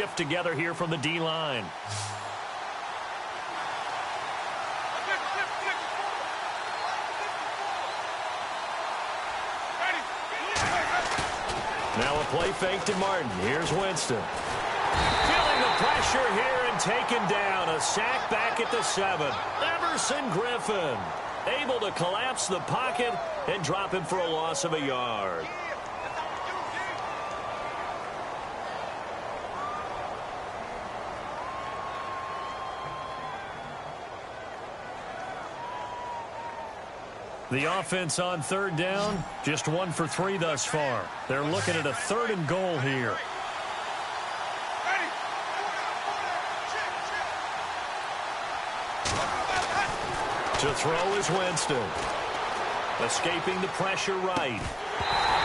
shift together here from the D-line. Now a play fake to Martin. Here's Winston. Feeling the pressure here and taken down. A sack back at the 7. Emerson Griffin able to collapse the pocket and drop him for a loss of a yard. The offense on third down, just 1 for 3 thus far. They're looking at a 3rd and goal here. To throw is Winston. Escaping the pressure right.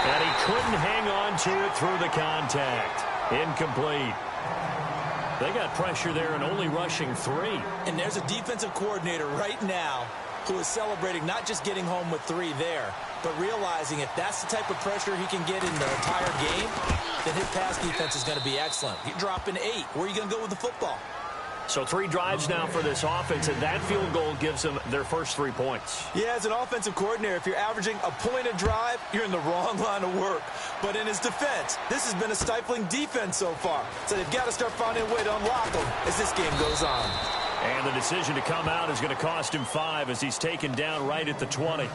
And he couldn't hang on to it through the contact. Incomplete. They got pressure there and only rushing 3. And there's a defensive coordinator right now who is celebrating not just getting home with 3 there, but realizing if that's the type of pressure he can get in the entire game, then his pass defense is going to be excellent. You're dropping 8. Where are you going to go with the football? So 3 drives now for this offense, and that field goal gives them their first 3 points. Yeah, as an offensive coordinator, if you're averaging a point a drive, you're in the wrong line of work. But in his defense, this has been a stifling defense so far. So they've got to start finding a way to unlock them as this game goes on. And the decision to come out is going to cost him 5 as he's taken down right at the 20.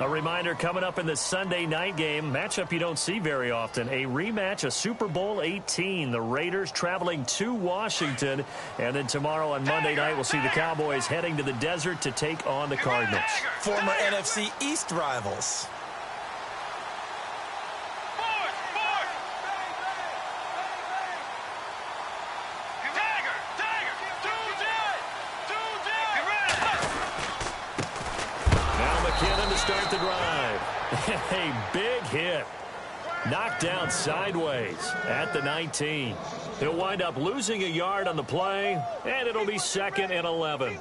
A reminder coming up in the Sunday night game, matchup you don't see very often, a rematch of Super Bowl 18. The Raiders traveling to Washington. And then tomorrow on Monday night, we'll see the Cowboys heading to the desert to take on the Cardinals. Former NFC East rivals. Start the drive. A big hit. Knocked down sideways at the 19. He'll wind up losing a yard on the play, and it'll be 2nd and 11.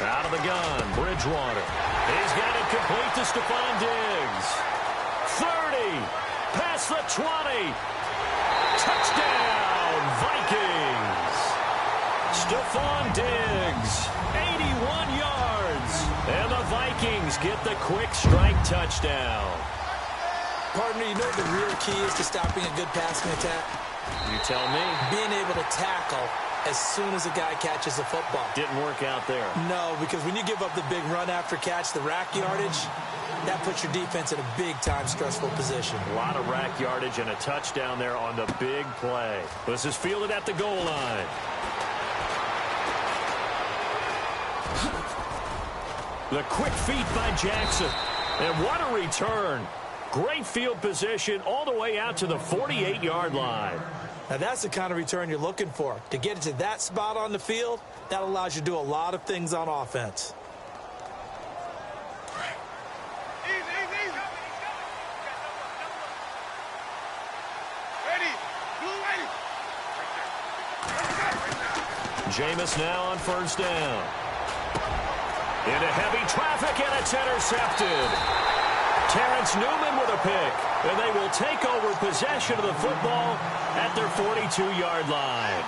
Out of the gun, Bridgewater. He's got it complete to Stephon Diggs. 30, past the 20. Touchdown, Vikings. Stephon Diggs, 81 yards. And the Vikings get the quick strike touchdown. Partner, you know what the real key is to stopping a good passing attack? You tell me. Being able to tackle as soon as a guy catches the football. Didn't work out there. No, because when you give up the big run after catch, the rack yardage, that puts your defense in a big-time stressful position. A lot of rack yardage and a touchdown there on the big play. This is fielded at the goal line. The quick feet by Jackson. And what a return. Great field position all the way out to the 48-yard line. Now, that's the kind of return you're looking for. To get it to that spot on the field, that allows you to do a lot of things on offense. Jameis now on 1st down. Into heavy traffic, and it's intercepted. Terrence Newman with a pick, and they will take over possession of the football at their 42-yard line.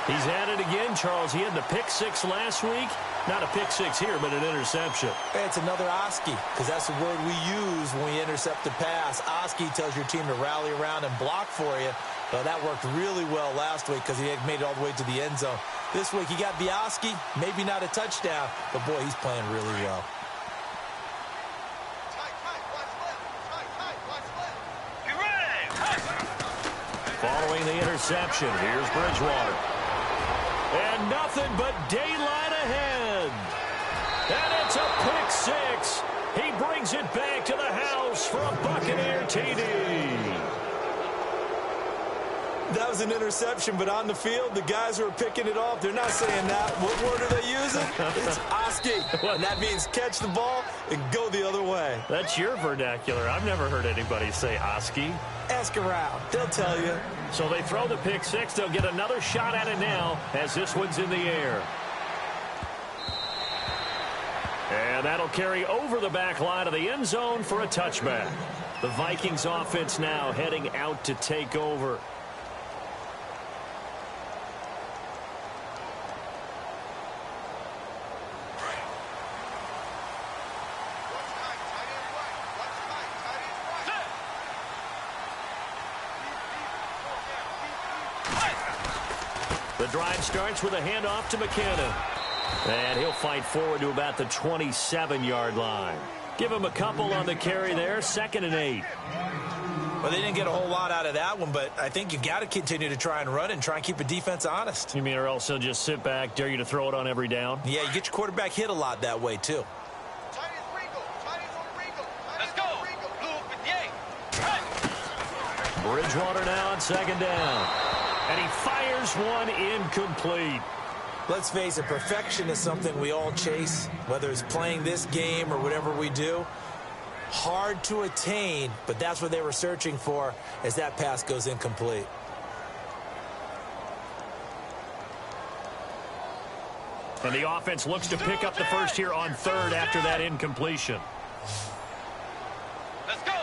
He's at it again, Charles. He had the pick 6 last week. Not a pick 6 here, but an interception. It's another Oski, because that's the word we use when we intercept a pass. Oski tells your team to rally around and block for you. Well, that worked really well last week because he had made it all the way to the end zone. This week he got the Oski, maybe not a touchdown, but boy, he's playing really well. Following the interception, here's Bridgewater. And nothing but daylight ahead. And it's a pick 6. He brings it back to the house for a Buccaneer TD. That was was an interception, but on the field, the guys who are picking it off, they're not saying that. What word are they using? It's Oski, and that means catch the ball and go the other way. That's your vernacular. I've never heard anybody say Oski. Ask around. They'll tell you. So they throw the pick six. They'll get another shot at it now as this one's in the air. And that'll carry over the back line of the end zone for a touchback. The Vikings offense now heading out to take over. The drive starts with a handoff to McKinnon. And he'll fight forward to about the 27-yard line. Give him a couple on the carry there, 2nd and 8. Well, they didn't get a whole lot out of that one, but I think you've got to continue to try and run and try and keep a defense honest. You mean or else he'll just sit back, dare you to throw it on every down? Yeah, you get your quarterback hit a lot that way, too. Let's go. Bridgewater now on 2nd down. And he fires one incomplete. Let's face it, perfection is something we all chase, whether it's playing this game or whatever we do. Hard to attain, but that's what they were searching for as that pass goes incomplete. And the offense looks to pick up the first here on 3rd after that incompletion. Let's go.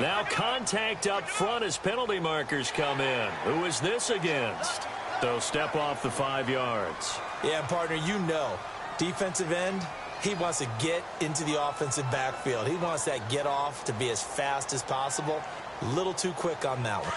Now contact up front as penalty markers come in. Who is this against? They'll step off the 5 yards. Yeah, and partner, you know, defensive end, he wants to get into the offensive backfield. He wants that get off to be as fast as possible. A little too quick on that one.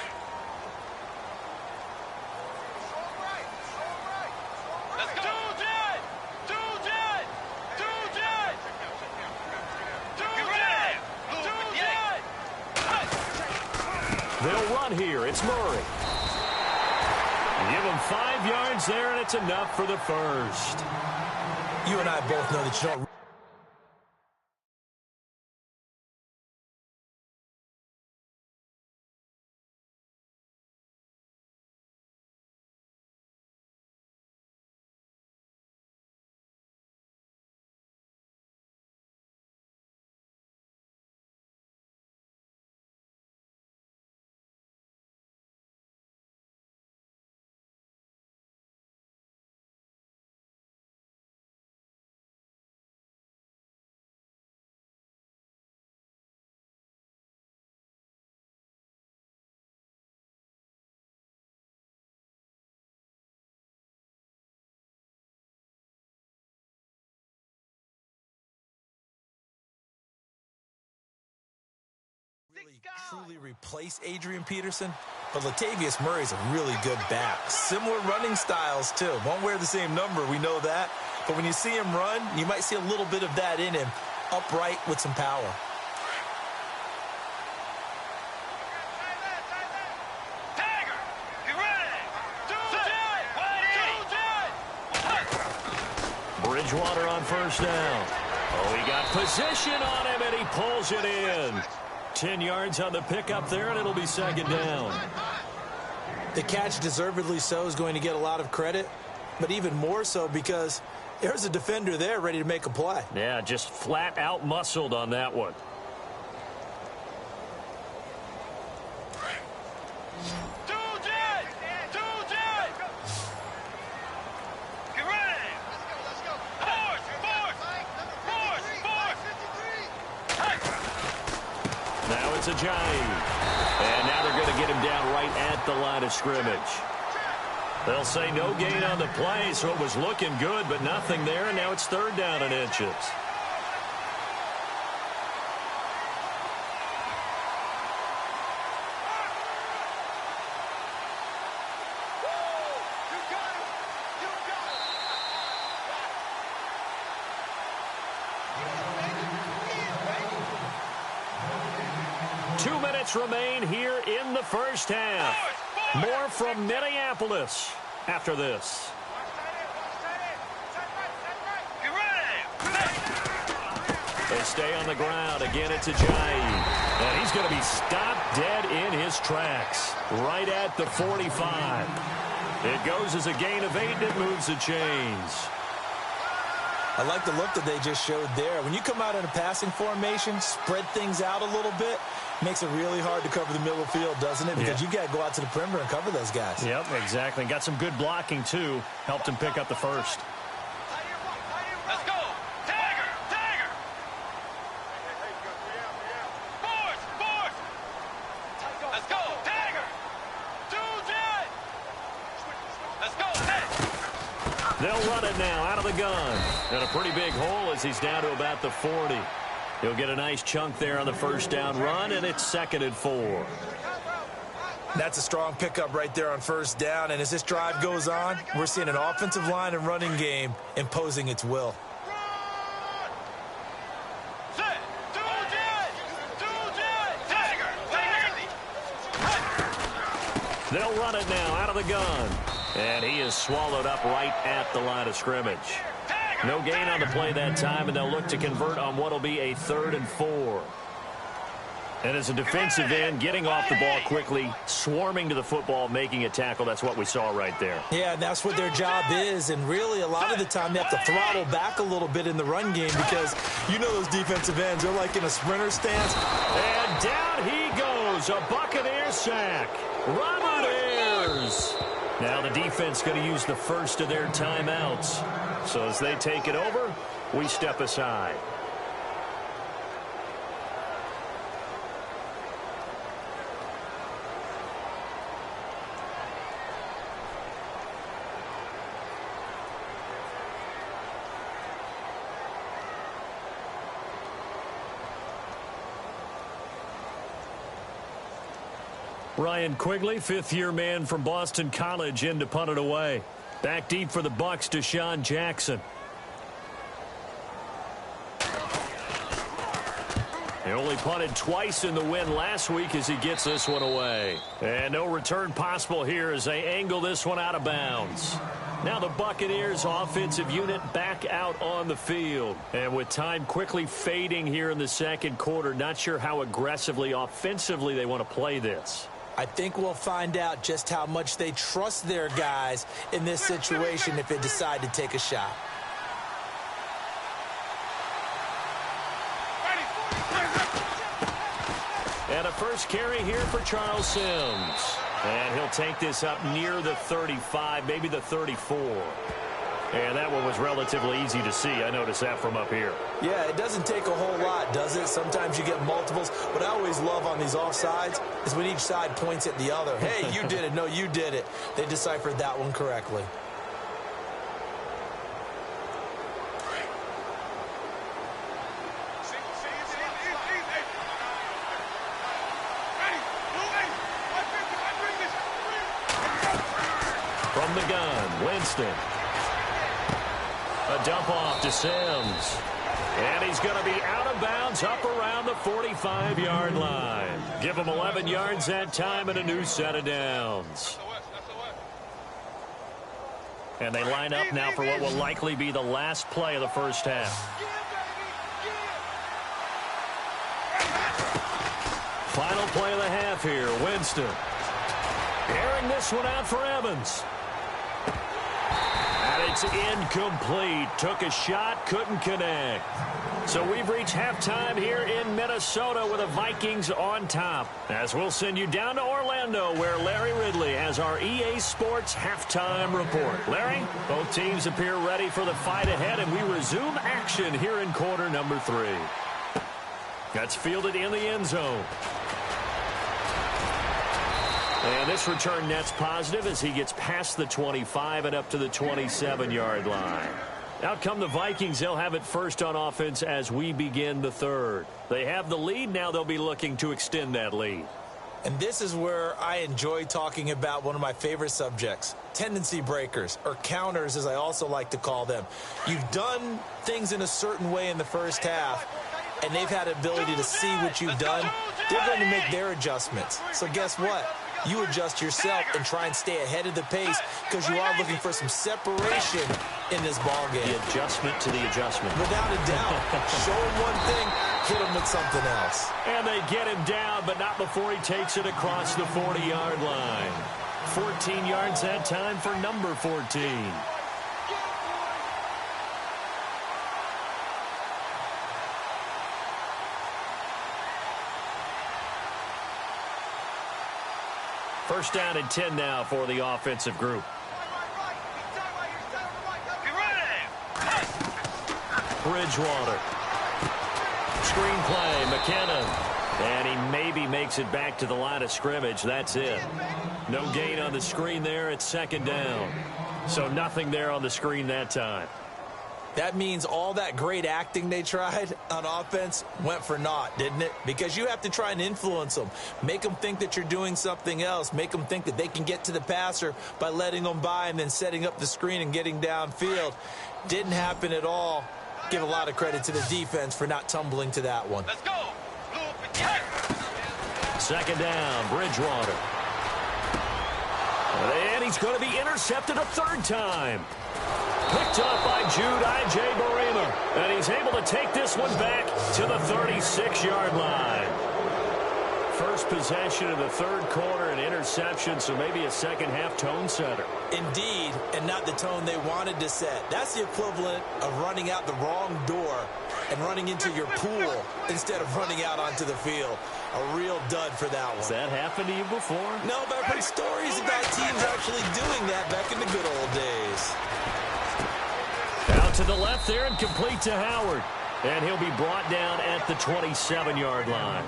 They'll run here. It's Murray. Give him 5 yards there, and it's enough for the first. You and I both know that you don't. Really, truly replace Adrian Peterson, but Latavius Murray's a really good back. Similar running styles, too. Won't wear the same number, we know that. But when you see him run, you might see a little bit of that in him, upright with some power. Bridgewater on 1st down. Oh, he got position on him, and he pulls it in. 10 yards on the pickup there, and it'll be 2nd down. The catch, deservedly so, is going to get a lot of credit, but even more so because there's a defender there ready to make a play. Yeah, just flat out muscled on that one. It's Ajayi. And now they're going to get him down right at the line of scrimmage. They'll say no gain on the play, so it was looking good, but nothing there, and now it's 3rd down and inches. Remain here in the first half. More from Minneapolis after this. They stay on the ground. Again, it's Ajayi. And he's going to be stopped dead in his tracks. Right at the 45. It goes as a gain of 8, and it moves the chains. I like the look that they just showed there. When you come out in a passing formation, spread things out a little bit, makes it really hard to cover the middle of the field, doesn't it? Because you got to go out to the perimeter and cover those guys. Yep, exactly. And got some good blocking, too. Helped him pick up the first. Let's go. Tiger. Force. Let's go. Tiger. 2-10. Let's go. They'll run it now out of the gun. And a pretty big hole as he's down to about the 40. He'll get a nice chunk there on the first down run, and it's 2nd and 4. That's a strong pickup right there on first down. And as this drive goes on, we're seeing an offensive line and running game imposing its will. They'll run it now out of the gun. And he is swallowed up right at the line of scrimmage. No gain on the play that time, and they'll look to convert on what will be a 3rd and 4. And as a defensive end, getting off the ball quickly, swarming to the football, making a tackle, that's what we saw right there. Yeah, and that's what their job is. And really, a lot of the time, they have to throttle back a little bit in the run game because you know those defensive ends, they're like in a sprinter stance. And down he goes, a Buccaneer sack. Robert Ayers. Now the defense going to use the first of their timeouts. So as they take it over, we step aside. Ryan Quigley, 5th-year man from Boston College, in to punt it away. Back deep for the Bucs, Deshaun Jackson. He only punted twice in the win last week as he gets this one away. And no return possible here as they angle this one out of bounds. Now the Buccaneers offensive unit back out on the field. And with time quickly fading here in the second quarter, not sure how aggressively offensively they want to play this. I think we'll find out just how much they trust their guys in this situation if they decide to take a shot. And a first carry here for Charles Sims. And he'll take this up near the 35, maybe the 34. And that one was relatively easy to see. I noticed that from up here. Yeah, it doesn't take a whole lot, does it? Sometimes you get multiples. What I always love on these offsides is when each side points at the other. Hey, you did it. No, you did it. They deciphered that one correctly. From the gun, Winston. A dump off to Sims. And he's going to be out of bounds up around the 45-yard line. Give him 11 yards that time and a new set of downs. And they line up now for what will likely be the last play of the first half. Final play of the half here, Winston. Airing this one out for Evans. And it's incomplete. Took a shot, couldn't connect. So we've reached halftime here in Minnesota with the Vikings on top. As we'll send you down to Orlando where Larry Ridley has our EA Sports halftime report. Larry, both teams appear ready for the fight ahead, and we resume action here in quarter number 3. That's fielded in the end zone. And this return net's positive as he gets past the 25 and up to the 27-yard line. Out come the Vikings. They'll have it first on offense as we begin the third. They have the lead. Now they'll be looking to extend that lead. And this is where I enjoy talking about one of my favorite subjects, tendency breakers, or counters as I also like to call them. You've done things in a certain way in the first half, and they've had the ability to see what you've done. They're going to make their adjustments. So guess what? you adjust yourself and try and stay ahead of the pace because you are looking for some separation in this ball game. The adjustment to the adjustment. Without a doubt. Show him one thing, hit him with something else. And they get him down, but not before he takes it across the 40-yard line. 14 yards that time for number 14. First down and 10 now for the offensive group. Bridgewater. Screenplay, McKinnon. And he maybe makes it back to the line of scrimmage. That's it. No gain on the screen there. It's second down. So nothing there on the screen that time. That means all that great acting they tried on offense went for naught, didn't it? Because you have to try and influence them. Make them think that you're doing something else. Make them think that they can get to the passer by letting them by and then setting up the screen and getting downfield. Didn't happen at all. Give a lot of credit to the defense for not tumbling to that one. Let's go. Second down, Bridgewater. And he's going to be intercepted a third time. Picked up by Jude Barima. And he's able to take this one back to the 36-yard line. First possession of the third quarter, an interception, so maybe a second-half tone setter. Indeed, and not the tone they wanted to set. That's the equivalent of running out the wrong door and running into your pool instead of running out onto the field. A real dud for that one. Has that happened to you before? No, but I've heard stories about teams actually doing that back in the good old days. Out to the left there and complete to Howard. And he'll be brought down at the 27-yard line.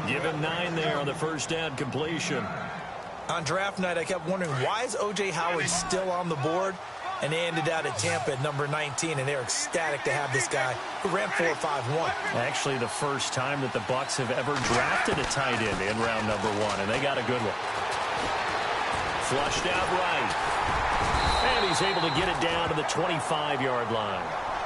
Give him 9 there on the first down completion. On draft night, I kept wondering, why is O.J. Howard still on the board? And they ended out at Tampa at number 19, and they're ecstatic to have this guy who ran 4.51. Actually, the first time that the Bucs have ever drafted a tight end in round number 1, and they got a good one. Flushed out right. And he's able to get it down to the 25-yard line.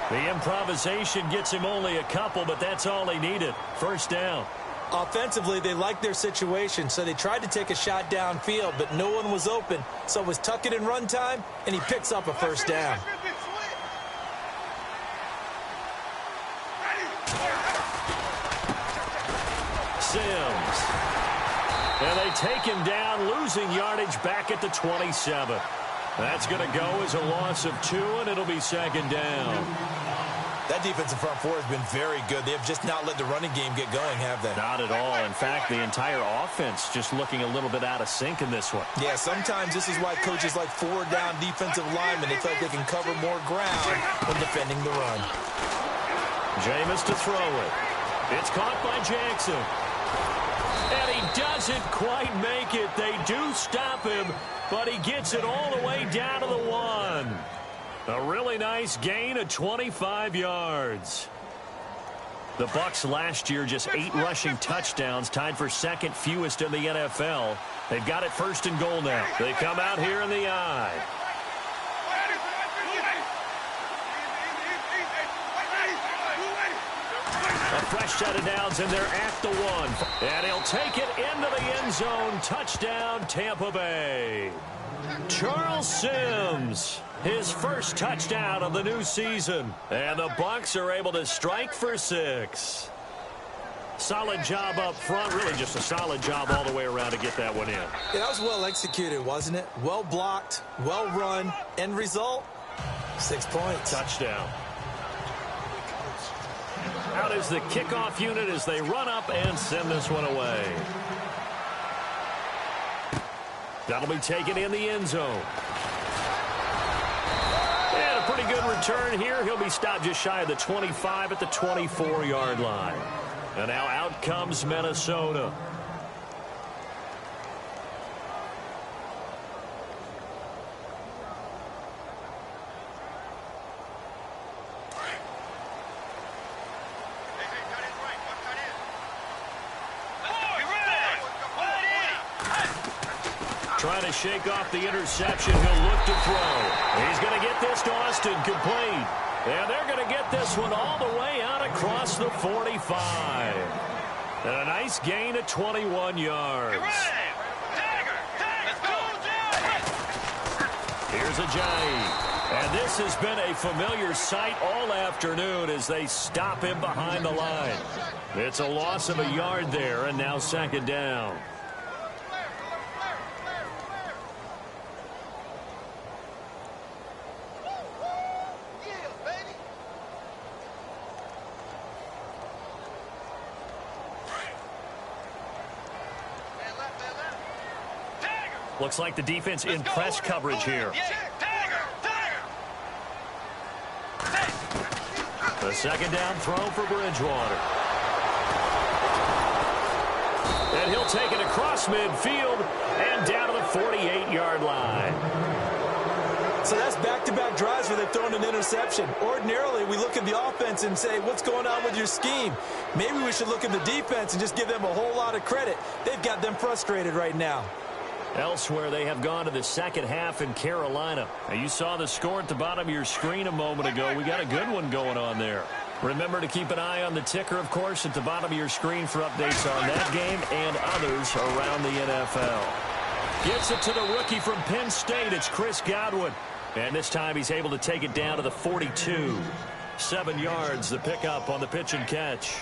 The improvisation gets him only a couple, but that's all he needed. First down. Offensively, they liked their situation, so they tried to take a shot downfield, but no one was open. So it was tuck it in run time, and he picks up a first down. Sims. And they take him down, losing yardage back at the 27. That's going to go as a loss of 2, and it'll be second down. That defensive front four has been very good. They have just not let the running game get going, have they? Not at all. In fact, the entire offense just looking a little bit out of sync in this one. Yeah, sometimes this is why coaches like forward-down defensive linemen, they feel like they can cover more ground when defending the run. Jameis to throw it. It's caught by Jackson. And he doesn't quite make it. They do stop him, but he gets it all the way down to the 1. A really nice gain of 25 yards. The Bucs last year just 8 rushing touchdowns, tied for second fewest in the NFL. They've got it first and goal now. They come out here in the I. A fresh set of downs, and they're at the 1. And he'll take it into the end zone. Touchdown, Tampa Bay. Charles Sims, his first touchdown of the new season. And the Bucs are able to strike for 6. Solid job up front. Really just a solid job all the way around to get that one in. Yeah, that was well executed, wasn't it? Well blocked, well run. End result, 6 points. Touchdown. Out is the kickoff unit as they run up and send this one away. That'll be taken in the end zone. And a pretty good return here. He'll be stopped just shy of the 25 at the 24-yard line. And now out comes Minnesota. Trying to shake off the interception. He'll look to throw. He's going to get this to Austin complete. And they're going to get this one all the way out across the 45. And a nice gain of 21 yards. Here's Ajayi. And this has been a familiar sight all afternoon as they stop him behind the line. It's a loss of a yard there, and now second down. Looks like the defense in press coverage here. The second down throw for Bridgewater. And he'll take it across midfield and down to the 48-yard line. So that's back-to-back drives where they've thrown an interception. Ordinarily, we look at the offense and say, what's going on with your scheme? Maybe we should look at the defense and just give them a whole lot of credit. They've got them frustrated right now. Elsewhere, they have gone to the second half in Carolina. Now, you saw the score at the bottom of your screen a moment ago. We got a good one going on there. Remember to keep an eye on the ticker, of course, at the bottom of your screen for updates on that game and others around the NFL. Gets it to the rookie from Penn State. It's Chris Godwin. And this time he's able to take it down to the 42. 7 yards, the pickup on the pitch and catch.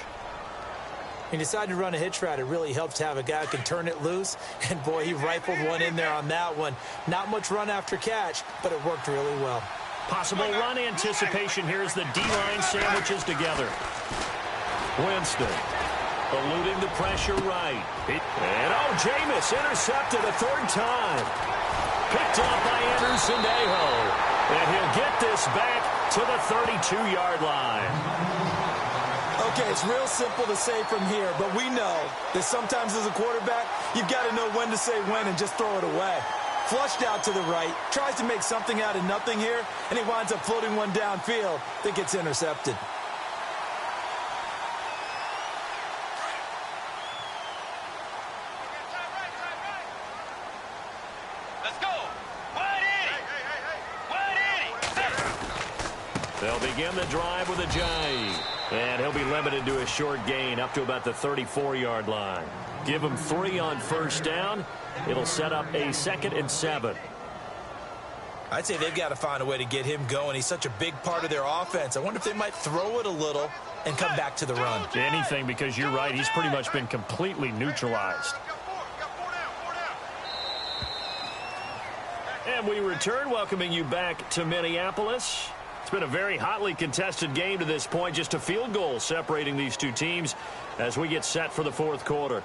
He decided to run a hitch route. It really helps to have a guy who can turn it loose. And, boy, he rifled one in there on that one. Not much run after catch, but it worked really well. Possible run anticipation here as the D-line sandwiches together. Winston eluding the pressure right. And, Jameis intercepted a third time. Picked up by Anderson-Dejo. And he'll get this back to the 32-yard line. Okay, it's real simple to say from here, but we know that sometimes as a quarterback, you've got to know when to say when and just throw it away. Flushed out to the right, tries to make something out of nothing here, and he winds up floating one downfield that gets intercepted. Let's go. They'll begin the drive with Ajayi. And he'll be limited to a short gain up to about the 34-yard line. Give him 3 on first down. It'll set up a 2nd and 7. I'd say they've got to find a way to get him going. He's such a big part of their offense. I wonder if they might throw it a little and come back to the run. Anything, because you're right. He's pretty much been completely neutralized. And we return, welcoming you back to Minneapolis. It's been a very hotly contested game to this point. Just a field goal separating these two teams as we get set for the fourth quarter.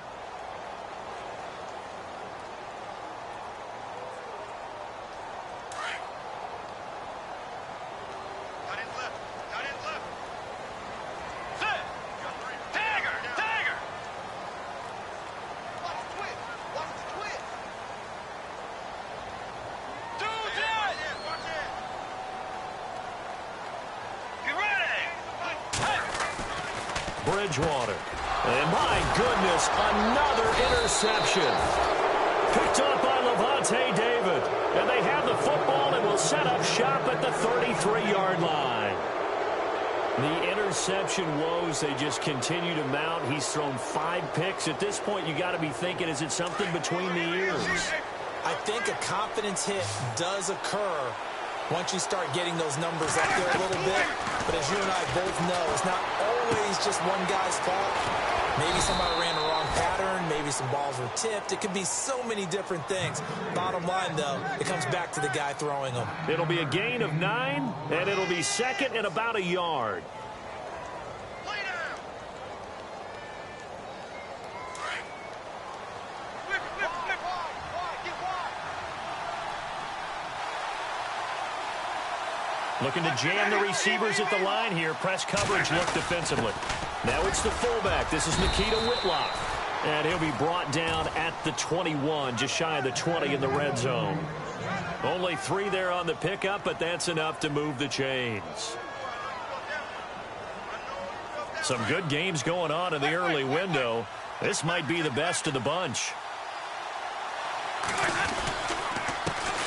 Bridgewater. And my goodness, another interception. Picked up by Levante David. And they have the football and will set up shop at the 33-yard line. The interception woes, they just continue to mount. He's thrown 5 picks. At this point, you got to be thinking, is it something between the ears? I think a confidence hit does occur once you start getting those numbers up there a little bit. But as you and I both know, it's not always just one guy's fault. Maybe somebody ran the wrong pattern. Maybe some balls were tipped. It could be so many different things. Bottom line, though, it comes back to the guy throwing them. It'll be a gain of 9, and it'll be 2nd and about a yard. Looking to jam the receivers at the line here. Press coverage look defensively. Now it's the fullback. This is Nikita Whitlock. And he'll be brought down at the 21, just shy of the 20 in the red zone. Only 3 there on the pickup, but that's enough to move the chains. Some good games going on in the early window. This might be the best of the bunch.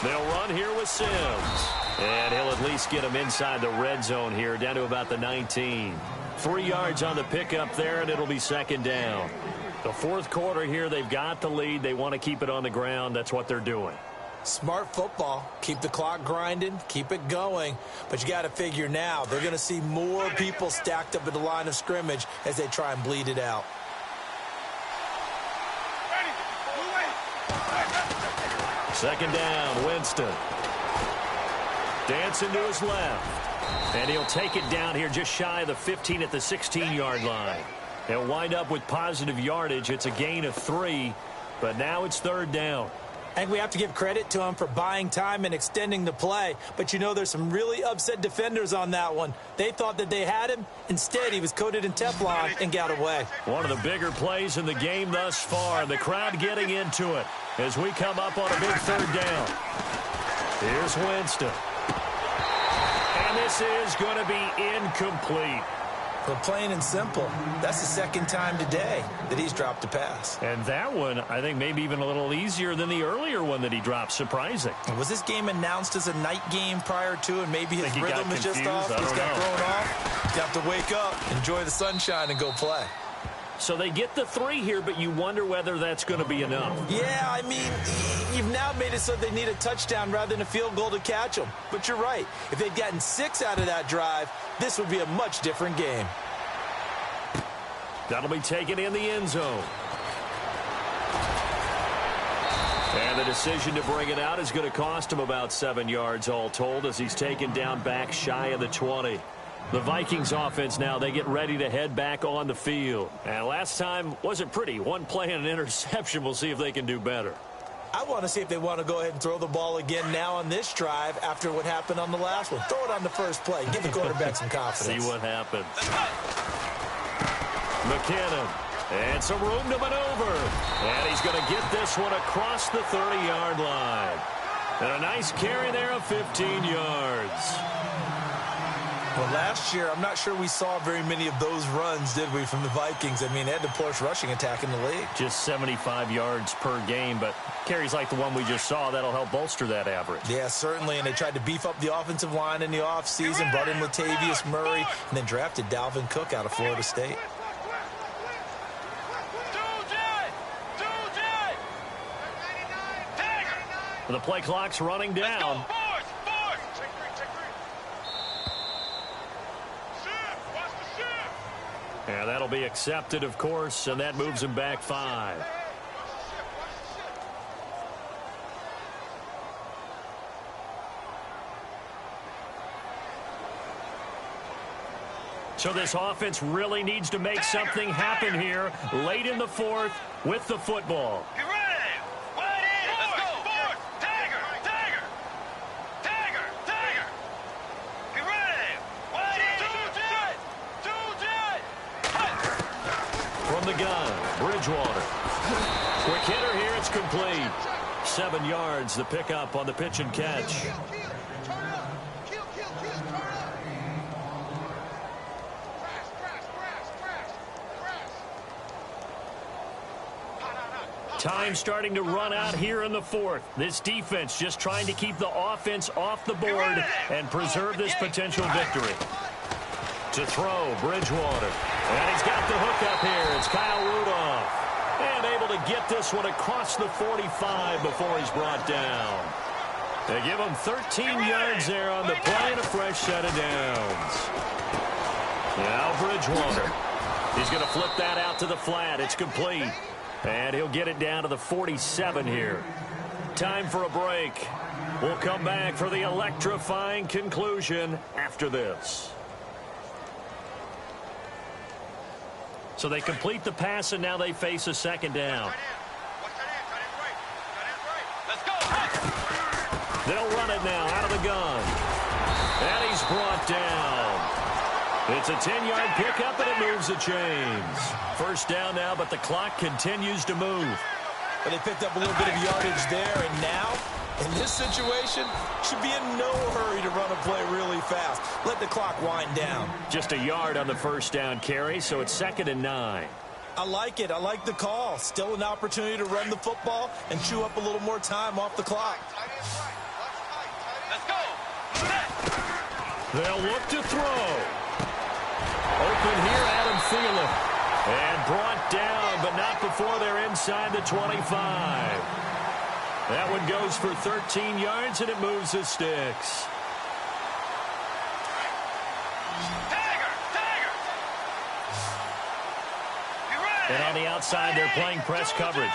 They'll run here with Sims. And he'll at least get him inside the red zone here, down to about the 19. 3 yards on the pickup there, and it'll be 2nd down. The fourth quarter here, they've got the lead. They want to keep it on the ground. That's what they're doing. Smart football. Keep the clock grinding, keep it going. But you got to figure now, they're going to see more people stacked up at the line of scrimmage as they try and bleed it out. Second down, Winston. Dancing to his left. And he'll take it down here just shy of the 15 at the 16-yard line. He'll wind up with positive yardage. It's a gain of 3, but now it's third down. I think we have to give credit to him for buying time and extending the play. But, you know, there's some really upset defenders on that one. They thought that they had him. Instead, he was coated in Teflon and got away. One of the bigger plays in the game thus far. The crowd getting into it as we come up on a big third down. Here's Winston. And this is going to be incomplete. But plain and simple, that's the second time today that he's dropped a pass. And that one, I think, maybe even a little easier than the earlier one that he dropped. Surprising. Was this game announced as a night game prior to, and maybe his rhythm is just off? He's got thrown off. You have to wake up, enjoy the sunshine, and go play. So they get the 3 here, but you wonder whether that's going to be enough. Yeah, I mean, you've now made it so they need a touchdown rather than a field goal to catch them. But you're right. If they'd gotten 6 out of that drive, this would be a much different game. That'll be taken in the end zone. And the decision to bring it out is going to cost him about 7 yards all told as he's taken down back shy of the 20. The Vikings offense now, they get ready to head back on the field. And last time wasn't pretty. One play and an interception. We'll see if they can do better. I want to see if they want to go ahead and throw the ball again now on this drive after what happened on the last one. Throw it on the first play. Give the quarterback some confidence. See what happens. McKinnon. And some room to maneuver. And he's going to get this one across the 30-yard line. And a nice carry there of 15 yards. Well, last year, I'm not sure we saw very many of those runs, did we, from the Vikings? I mean, they had the poorest rushing attack in the league. Just 75 yards per game, but carries like the one we just saw, that'll help bolster that average. Yeah, certainly, and they tried to beef up the offensive line in the offseason, brought in Latavius Murray, and then drafted Dalvin Cook out of Florida State. The play clock's running down. And that'll be accepted, of course, and that moves him back 5. So this offense really needs to make something happen here late in the 4th with the football. The gun, Bridgewater. Quick hitter here, it's complete. 7 yards, the pickup on the pitch and catch. Time starting to run out here in the 4th. This defense just trying to keep the offense off the board and preserve this potential victory. To throw, Bridgewater. And he's got the hook up here. It's Kyle Rudolph. And able to get this one across the 45 before he's brought down. They give him 13 yards there on the play and a fresh set of downs. Now Bridgewater. He's going to flip that out to the flat. It's complete. And he'll get it down to the 47 here. Time for a break. We'll come back for the electrifying conclusion after this. So they complete the pass, and now they face a second down. They'll run it now out of the gun. And he's brought down. It's a 10-yard pickup, and it moves the chains. First down now, but the clock continues to move. But they picked up a little bit of yardage there, and now, in this situation, should be in no hurry to run a play really fast. Let the clock wind down. Just a yard on the first down carry, so it's 2nd and 9. I like it. I like the call. Still an opportunity to run the football and chew up a little more time off the clock. Let's go. They'll look to throw. Open here, Adam Thielen. And brought down, but not before they're inside the 25. That one goes for 13 yards, and it moves the sticks. And on the outside, they're playing press coverage.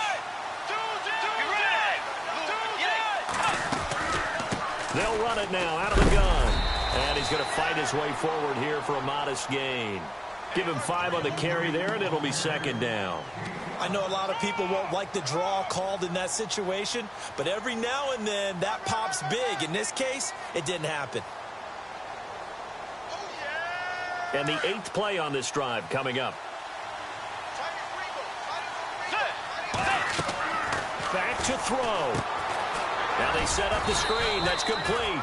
They'll run it now out of the gun. And he's going to fight his way forward here for a modest gain. Give him 5 on the carry there, and it'll be second down. I know a lot of people won't like the draw called in that situation, but every now and then that pops big. In this case, it didn't happen. And the 8th play on this drive coming up. Back to throw. Now they set up the screen. That's complete.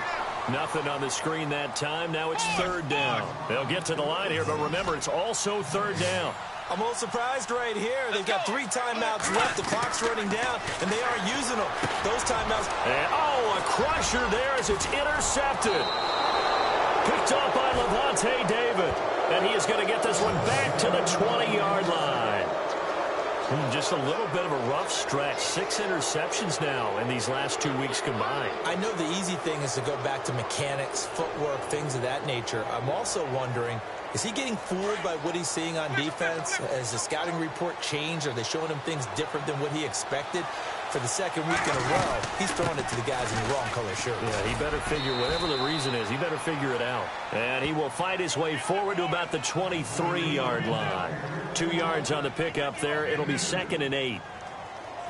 Nothing on the screen that time. Now it's third down. They'll get to the line here, but remember, it's also third down. I'm a little surprised right here. They've got 3 timeouts left. The clock's running down, and they aren't using them. Those timeouts. And, a crusher there as it's intercepted. Picked off by Levante David. And he is going to get this one back to the 20-yard line. Just a little bit of a rough stretch. 6 interceptions now in these last 2 weeks combined. I know the easy thing is to go back to mechanics, footwork, things of that nature. I'm also wondering, is he getting fooled by what he's seeing on defense? Has the scouting report changed? Are they showing him things different than what he expected? For the second week in a row, he's throwing it to the guys in the wrong color shirt. Yeah, he better figure, whatever the reason is, he better figure it out. And he will fight his way forward to about the 23-yard line. 2 yards on the pickup there. It'll be 2nd and 8.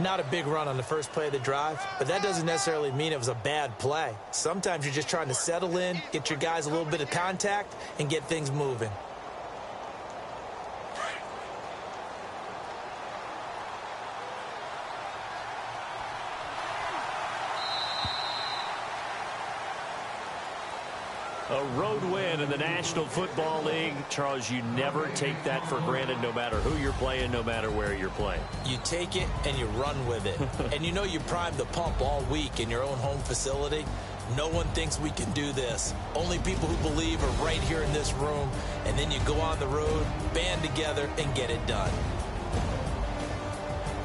Not a big run on the first play of the drive, but that doesn't necessarily mean it was a bad play. Sometimes you're just trying to settle in, get your guys a little bit of contact, and get things moving. A road win in the National Football League. Charles, you never take that for granted no matter who you're playing, no matter where you're playing. You take it and you run with it. And you know you primed the pump all week in your own home facility. No one thinks we can do this. Only people who believe are right here in this room. And then you go on the road, band together, and get it done.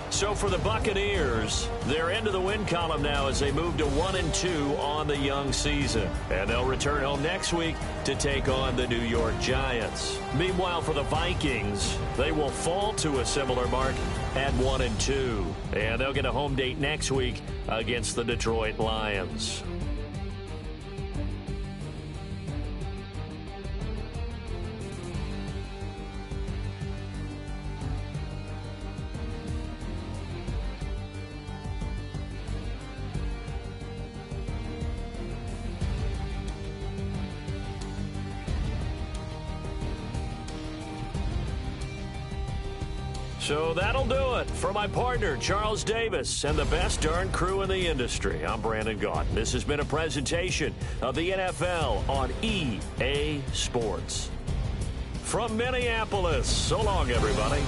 So for the Buccaneers, they're into the win column now as they move to 1-2 on the young season. And they'll return home next week to take on the New York Giants. Meanwhile, for the Vikings, they will fall to a similar mark at 1-2. And they'll get a home date next week against the Detroit Lions. So that'll do it for my partner, Charles Davis, and the best darn crew in the industry. I'm Brandon Gaudin. This has been a presentation of the NFL on EA Sports. From Minneapolis, so long, everybody.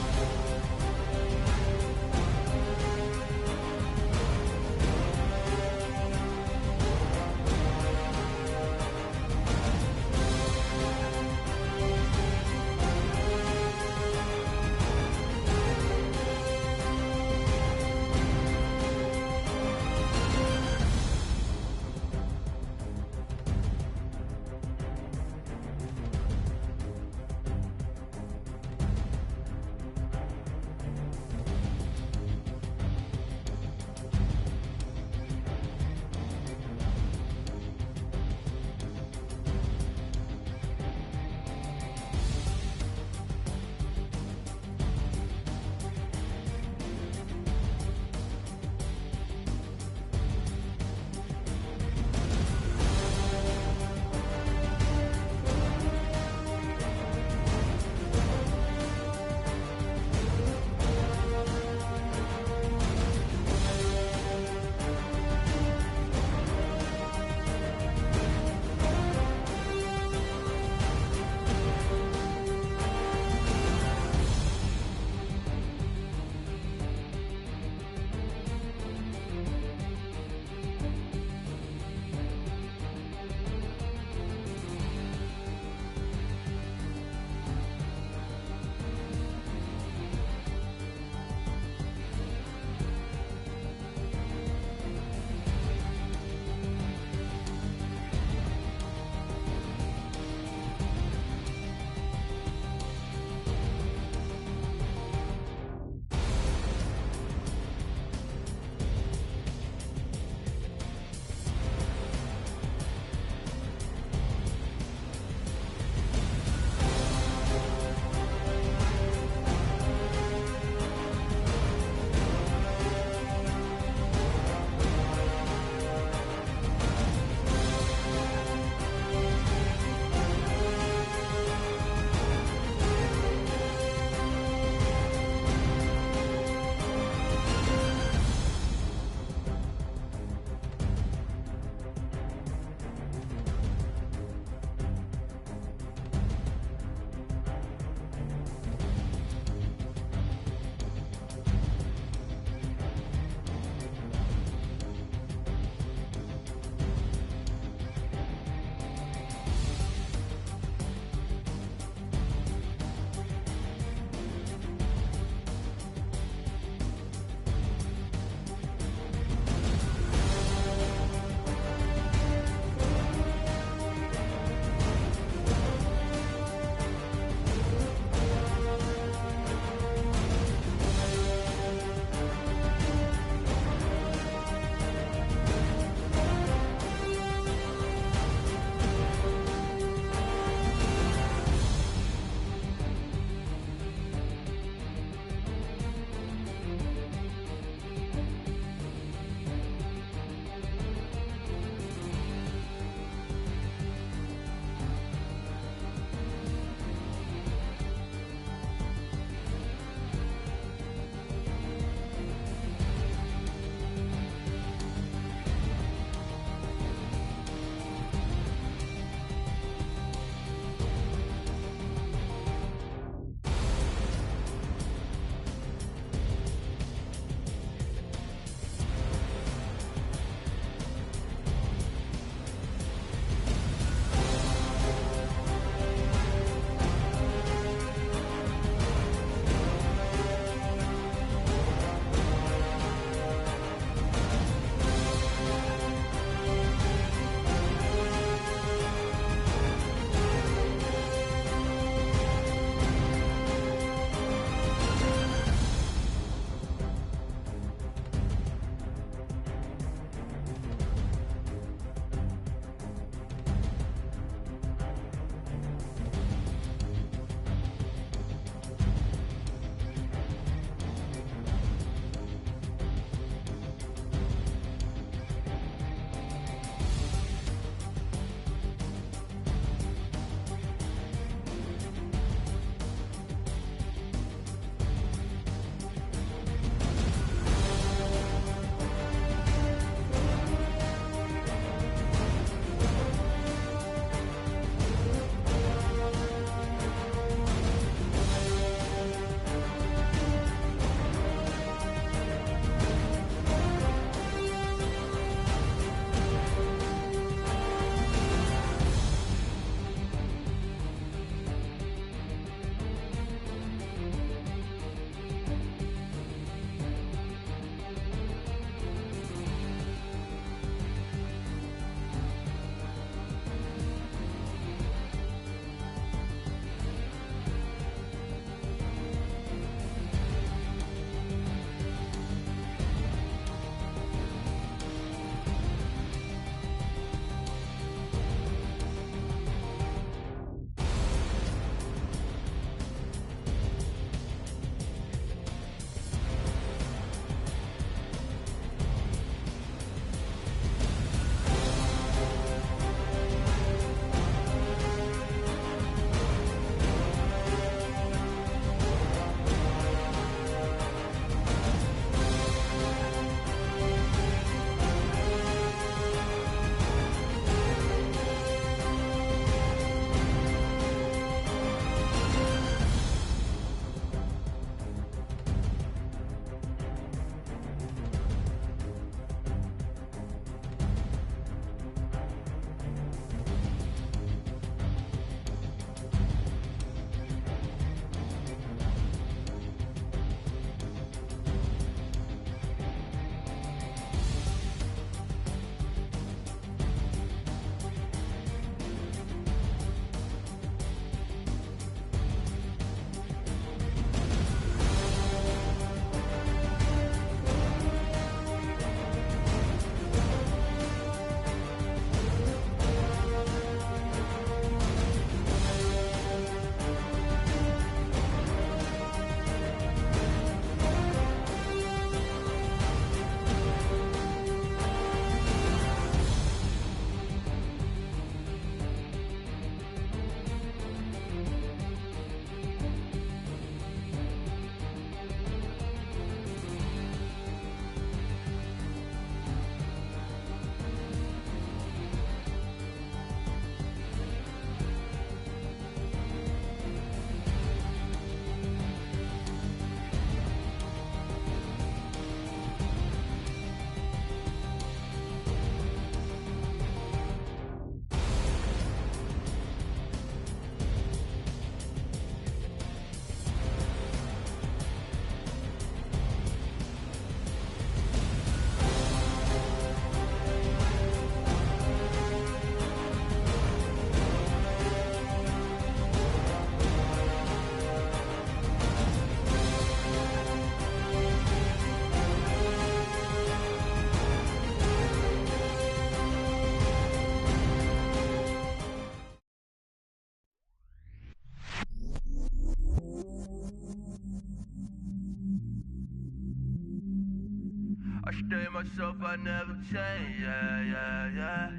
stay myself, I never change, yeah.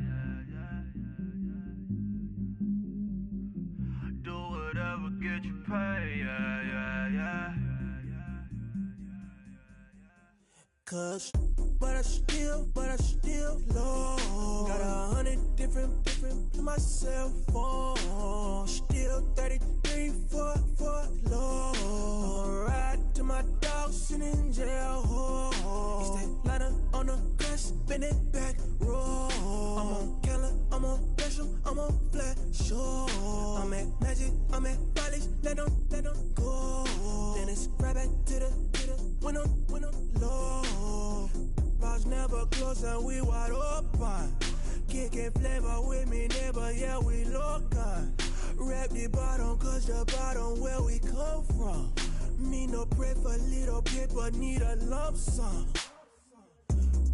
Do whatever, get you paid, yeah. Cause, but I still low. Got 100 different to my cell phone. Still 33 for low. I'ma ride to my dog sitting in jail. He stay lighter on the grass, spin it back, roll. I'm on Keller, I'm on Gresham, I'm on Flat Shore. I'm at Magic, I'm at Polish, let them go. Then it's right back to the when I'm low. Bars never close and we wide open. Kicking flavor with me, neighbor, yeah, we local. Rap the bottom, cause the bottom where we come from. Me no pray for little paper, need a lump sum.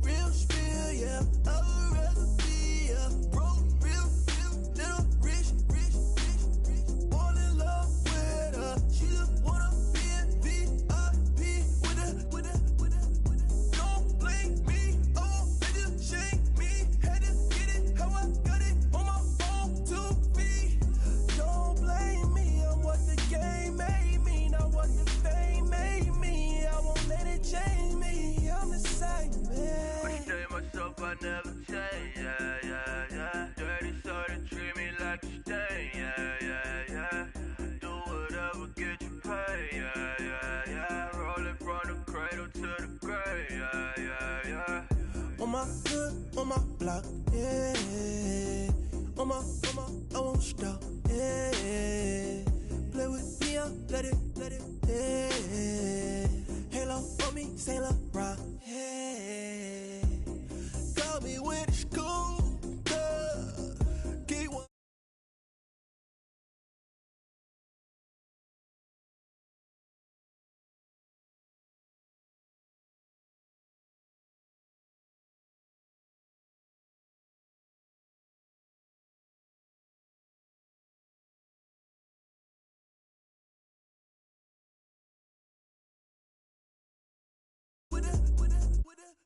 Real spill, yeah, I would rather be, yeah. Broke, real, little rich. Fall in love with her, she just wanna be in VIP with her. Don't blame me, oh, they just shame me. Had to get it, how I got it, on my phone to me. Don't blame me, I'm what the game made me, not what the fame made me. I won't let it change me, I'm the same, man. I stay myself, I never change, yeah. Dirty soda, treat me like a stain, yeah. Do whatever, get you paid, yeah. Rolling from the cradle to the grave, yeah. On my hood, on my block, yeah. On my, I won't stop, yeah. Play with me, I'll let it, yeah. Halo on me, Saint Laurent, yeah. Call me when it's cool, keep one.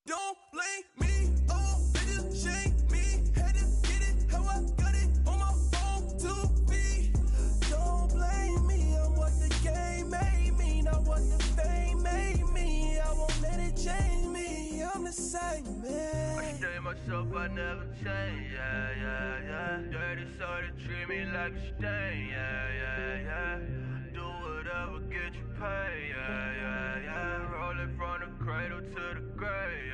Don't blame me, oh, they just shame me. Had to get it, how I got it, on my phone to me. Don't blame me, I'm what the game made me, not what the fame made me. I won't let it change me, I'm the same, man. I stay myself, I never change, yeah. Dirty soda, treat me like a stain, yeah. Do whatever, get you paid, yeah. Rolling from the cradle to the grave,